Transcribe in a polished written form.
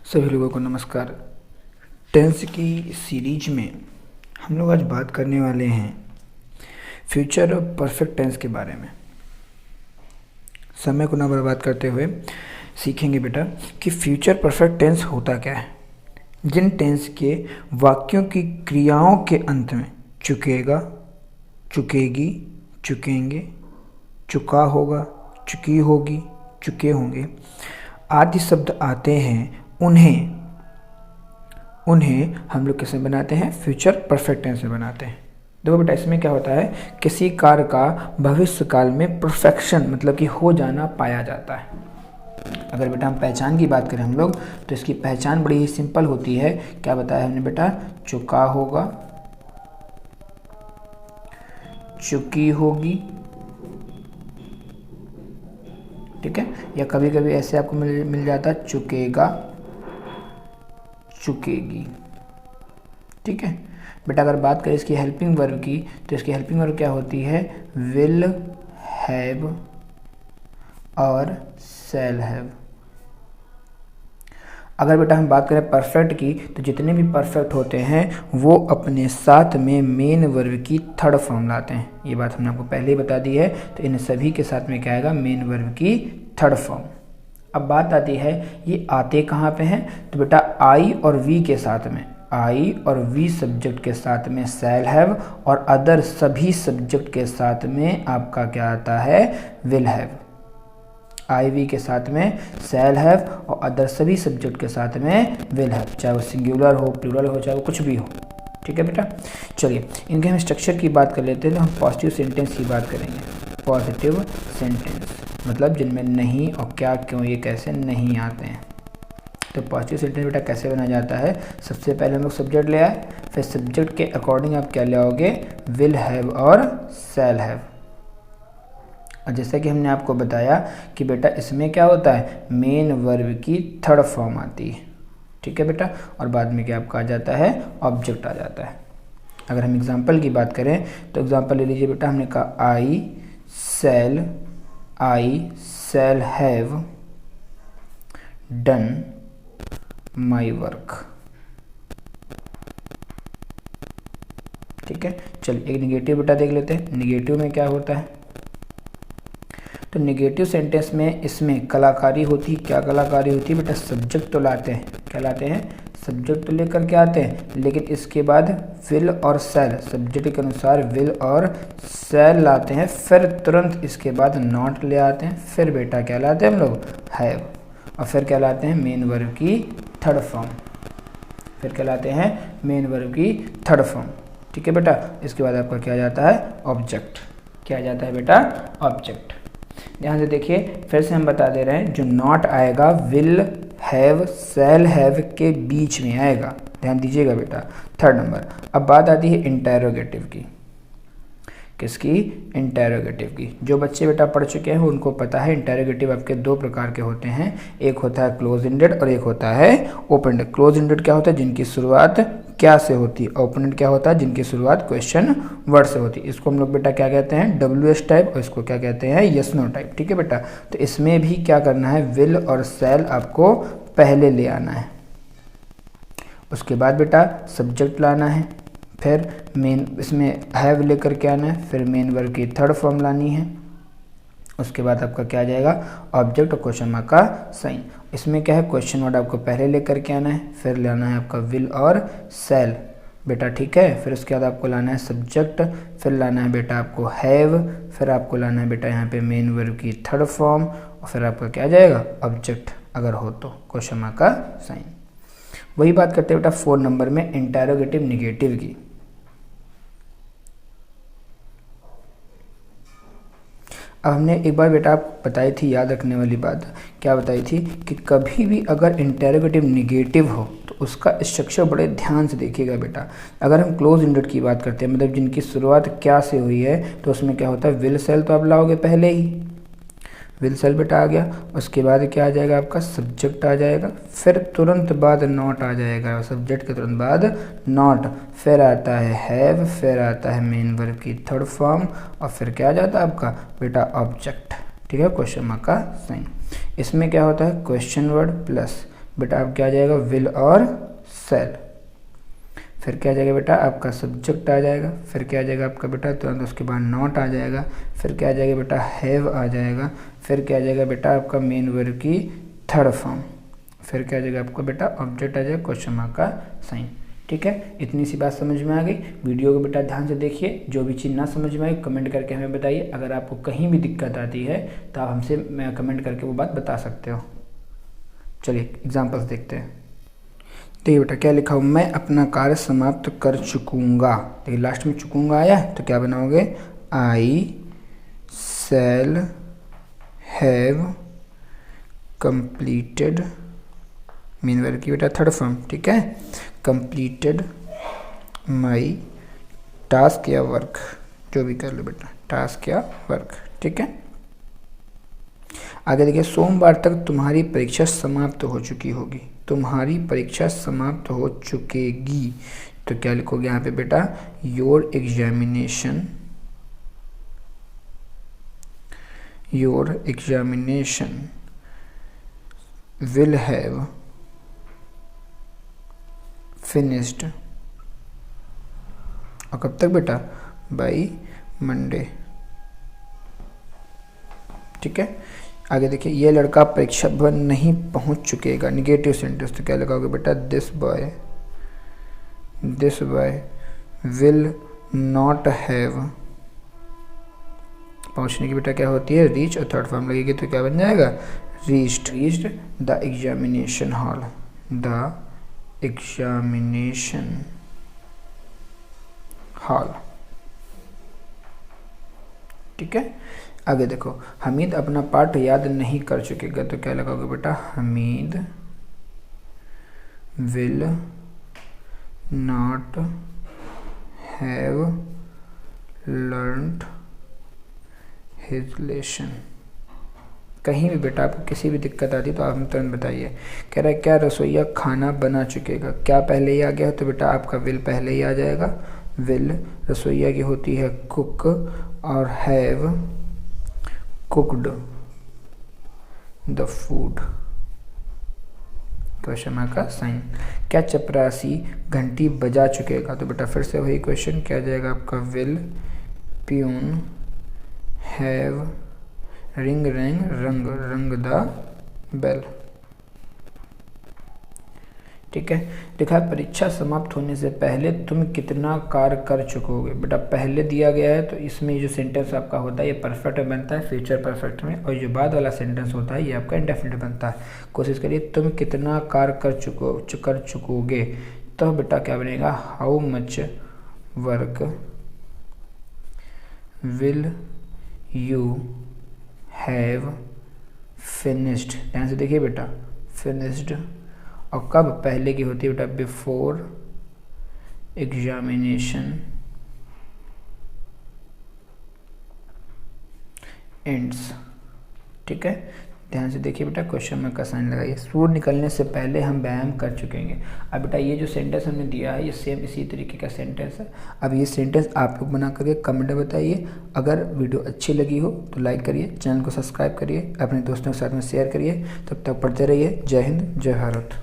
सभी लोगों को नमस्कार। टेंस की सीरीज में हम लोग आज बात करने वाले हैं फ्यूचर और परफेक्ट टेंस के बारे में। समय को ना बर्बाद करते हुए सीखेंगे बेटा कि फ्यूचर परफेक्ट टेंस होता क्या है। जिन टेंस के वाक्यों की क्रियाओं के अंत में चुकेगा, चुकेगी, चुकेंगे, चुका होगा, चुकी होगी, चुके होंगे आदि शब्द आते हैं, उन्हें हम लोग कैसे बनाते हैं, फ्यूचर परफेक्ट टेंस में बनाते हैं। देखो बेटा, इसमें क्या होता है, किसी कार्य का भविष्य काल में परफेक्शन मतलब कि हो जाना पाया जाता है। अगर बेटा हम पहचान की बात करें हम लोग, तो इसकी पहचान बड़ी ही सिंपल होती है। क्या बताया हमने बेटा, चुका होगा, चुकी होगी, ठीक है। या कभी कभी ऐसे आपको मिल जाता है चुकेगा, चुकेगी, ठीक है बेटा। अगर बात करें इसकी हेल्पिंग वर्ब की, तो इसकी हेल्पिंग वर्ब क्या होती है, विल हैव और शैल हैव। अगर बेटा हम बात करें परफेक्ट की, तो जितने भी परफेक्ट होते हैं वो अपने साथ में मेन वर्ब की थर्ड फॉर्म लाते हैं। ये बात हमने आपको पहले ही बता दी है। तो इन सभी के साथ में क्या आएगा, मेन वर्ब की थर्ड फॉर्म। अब बात आती है ये आते कहाँ पे हैं, तो बेटा आई और वी के साथ में, आई और वी सब्जेक्ट के साथ में शैल हैव, और अदर सभी सब्जेक्ट के साथ में आपका क्या आता है, विल हैव। आई वी के साथ में शैल हैव और अदर सभी सब्जेक्ट के साथ में विल हैव, चाहे वो सिंगुलर हो, प्लूरल हो, चाहे वो कुछ भी हो, ठीक है बेटा। चलिए इनके हम स्ट्रक्चर की बात कर लेते हैं। तो हम पॉजिटिव सेंटेंस की बात करेंगे। पॉजिटिव सेंटेंस मतलब जिनमें नहीं और क्या, क्यों, ये कैसे नहीं आते हैं। तो पॉजिटिव सेंटेंस बेटा कैसे बनाया जाता है, सबसे पहले हम लोग सब्जेक्ट ले आए, फिर सब्जेक्ट के अकॉर्डिंग आप क्या ले आओगे, विल हैव और शैल हैव। और जैसे कि हमने आपको बताया कि बेटा इसमें क्या होता है, मेन वर्ब की थर्ड फॉर्म आती है, ठीक है बेटा। और बाद में क्या आपका आ जाता है, ऑब्जेक्ट आ जाता है। अगर हम एग्जाम्पल की बात करें तो एग्जाम्पल ले लीजिए बेटा, हमने कहा I shall have done my work, ठीक है। चलिए एक निगेटिव बेटा देख लेते हैं। निगेटिव में क्या होता है, तो निगेटिव सेंटेंस में इसमें कलाकारी होती है। क्या कलाकारी होती है बेटा, सब्जेक्ट तो लाते हैं, क्या लाते हैं, सब्जेक्ट तो लेकर के आते हैं, लेकिन इसके बाद विल और शैल, सब्जेक्ट के अनुसार विल और शैल लाते हैं, फिर तुरंत इसके बाद नॉट ले आते हैं, फिर बेटा क्या लाते हैं हम लोग, हैव, और फिर क्या लाते हैं, मेन वर्ब की थर्ड फॉर्म, फिर क्या लाते हैं, मेन वर्ब की थर्ड फॉर्म, ठीक है बेटा। इसके बाद आपका क्या जाता है, ऑब्जेक्ट। क्या जाता है बेटा, ऑब्जेक्ट। ध्यान से देखिए, फिर से हम बता दे रहे हैं, जो नॉट आएगा विल हैव शैल हैव के बीच में आएगा, ध्यान दीजिएगा बेटा, थर्ड नंबर। अब बात आती है इंटेरोगेटिव की। किसकी, इंटेरोगेटिव की। जो बच्चे बेटा पढ़ चुके हैं उनको पता है इंटेरोगेटिव आपके दो प्रकार के होते हैं, एक होता है क्लोज एंडेड और एक होता है ओपन एंडेड। क्लोज एंडेड क्या होता है, जिनकी शुरुआत क्या से होती है, ओपन एंडेड क्या होता है, जिनकी शुरुआत क्वेश्चन वर्ड से होती है। इसको हम लोग बेटा क्या कहते हैं, WS टाइप, और इसको क्या कहते हैं, यस नो टाइप, ठीक है बेटा। तो इसमें भी क्या करना है, विल और शैल आपको पहले ले आना है, उसके बाद बेटा सब्जेक्ट लाना है, फिर मेन इसमें हैव लेकर के आना है, फिर मेन वर्ब की थर्ड फॉर्म लानी है, उसके बाद आपका क्या आ जाएगा, ऑब्जेक्ट और क्वेश्चन मार्क का साइन। इसमें क्या है, क्वेश्चन वर्ड आपको पहले लेकर के आना है, फिर लाना है आपका विल और शैल बेटा, ठीक है। फिर उसके बाद आपको लाना है सब्जेक्ट, फिर लाना है बेटा आपको हैव, फिर आपको लाना है बेटा यहाँ पे मेन वर्ब की थर्ड फॉर्म, और फिर आपका क्या आ जाएगा, ऑब्जेक्ट अगर हो तो क्वेश्चन मार्क का साइन। वही बात करते हैं बेटा 4 नंबर में इंटेरोगेटिव निगेटिव की। अब हमने एक बार बेटा आपको बताई थी, याद रखने वाली बात, क्या बताई थी कि कभी भी अगर इंटेरोगेटिव निगेटिव हो तो उसका स्ट्रक्चर बड़े ध्यान से देखिएगा बेटा। अगर हम क्लोज एंडेड की बात करते हैं, मतलब जिनकी शुरुआत क्या से हुई है, तो उसमें क्या होता है, विल शैल तो आप लाओगे पहले ही, विल शैल बेटा आ गया, उसके बाद क्या आ जाएगा आपका, सब्जेक्ट आ जाएगा, फिर तुरंत बाद नॉट आ जाएगा, सब्जेक्ट के तुरंत बाद नॉट, फिर आता है हैव, फिर आता है मेन वर्ब की थर्ड फॉर्म, और फिर क्या आ जाता है आपका बेटा ऑब्जेक्ट, ठीक है, क्वेश्चन मार्क का साइन। इसमें क्या होता है, क्वेश्चन वर्ड प्लस बेटा अब क्या आ जाएगा, विल और सेल। फिर क्या आ जाएगा बेटा, आपका सब्जेक्ट आ जाएगा। फिर क्या आ जाएगा आपका बेटा, तुरंत उसके बाद नॉट आ जाएगा। फिर क्या आ जाएगा बेटा, हैव आ जाएगा। फिर क्या आ जाएगा बेटा, आपका मेन वर्ब की थर्ड फॉर्म। फिर क्या आ जाएगा आपका बेटा, ऑब्जेक्ट आ जाएगा क्वेश्चन मार्क का साइन। ठीक है, इतनी सी बात समझ में आ गई। वीडियो को बेटा ध्यान से देखिए, जो भी चीज़ ना समझ में आई कमेंट करके हमें बताइए। अगर आपको कहीं भी दिक्कत आती है तो आप हमसे कमेंट करके वो बात बता सकते हो। चलिए एग्जाम्पल्स देखते हैं। देखिए बेटा क्या लिखा हो, मैं अपना कार्य समाप्त कर चुकूँगा। देखिए लास्ट में चुकूँगा आया तो क्या बनाओगे, I shall have completed, main verb की बेटा थर्ड फॉर्म। ठीक है, कंप्लीटेड माई टास्क या वर्क, जो भी कर लो बेटा, टास्क या वर्क। ठीक है, आगे देखिए, सोमवार तक तुम्हारी परीक्षा समाप्त हो चुकी होगी। तुम्हारी परीक्षा समाप्त हो चुकेगी तो क्या लिखोगे यहाँ पे बेटा, your examination will have finished, और कब तक बेटा, बाई मंडे। ठीक है, आगे देखिए, यह लड़का परीक्षा भवन नहीं पहुंच चुकेगा, निगेटिव सेंटेंस तो क्या लगाओगे बेटा, this boy will not have, पहुंचने की बेटा क्या होती है, रीच, और थर्ड फॉर्म लगेगी तो क्या बन जाएगा, रीच्ड द एग्जामिनेशन हॉल, ठीक है, आगे देखो, हमीद अपना पाठ याद नहीं कर चुकेगा तो क्या लगाओगे बेटा, Hamid will not have learned his lesson. कहीं भी बेटा आपको किसी भी दिक्कत आती तो आप हमें तुरंत बताइए। कह रहा है क्या रसोइया खाना बना चुकेगा, क्या पहले ही आ गया तो बेटा आपका विल पहले ही आ जाएगा। विल रसोइया की होती है कुक, और have cooked the food, question mark का साइन। क्या चपरासी घंटी बजा चुकेगा तो बेटा फिर से वही क्वेश्चन, क्या जाएगा आपका, विल प्यून हैव रंग द बेल। ठीक है, देखा, परीक्षा समाप्त होने से पहले तुम कितना कार्य कर चुकोगे। बेटा पहले दिया गया है तो इसमें जो सेंटेंस आपका होता है ये परफेक्ट में बनता है, फ्यूचर परफेक्ट में, और जो बाद वाला सेंटेंस होता है ये आपका इंडेफिनिट बनता है। कोशिश करिए, तुम कितना कार्य कर चुकोगे तो बेटा क्या बनेगा, how much work will you have finished. ध्यान से देखिए बेटा, फिनिश्ड, और कब पहले की होती है बेटा, बिफोर एग्जामिनेशन एंड्स। ठीक है, ध्यान से देखिए बेटा, क्वेश्चन मार्क का साइन लगाइए। सूर्य निकलने से पहले हम व्यायाम कर चुकेंगे। अब बेटा ये जो सेंटेंस हमने दिया है ये सेम इसी तरीके का सेंटेंस है। अब ये सेंटेंस आप लोग बना करके कमेंट में बताइए। अगर वीडियो अच्छी लगी हो तो लाइक करिए, चैनल को सब्सक्राइब करिए, अपने दोस्तों के साथ में शेयर करिए। तब तक पढ़ते रहिए। जय हिंद, जय भारत।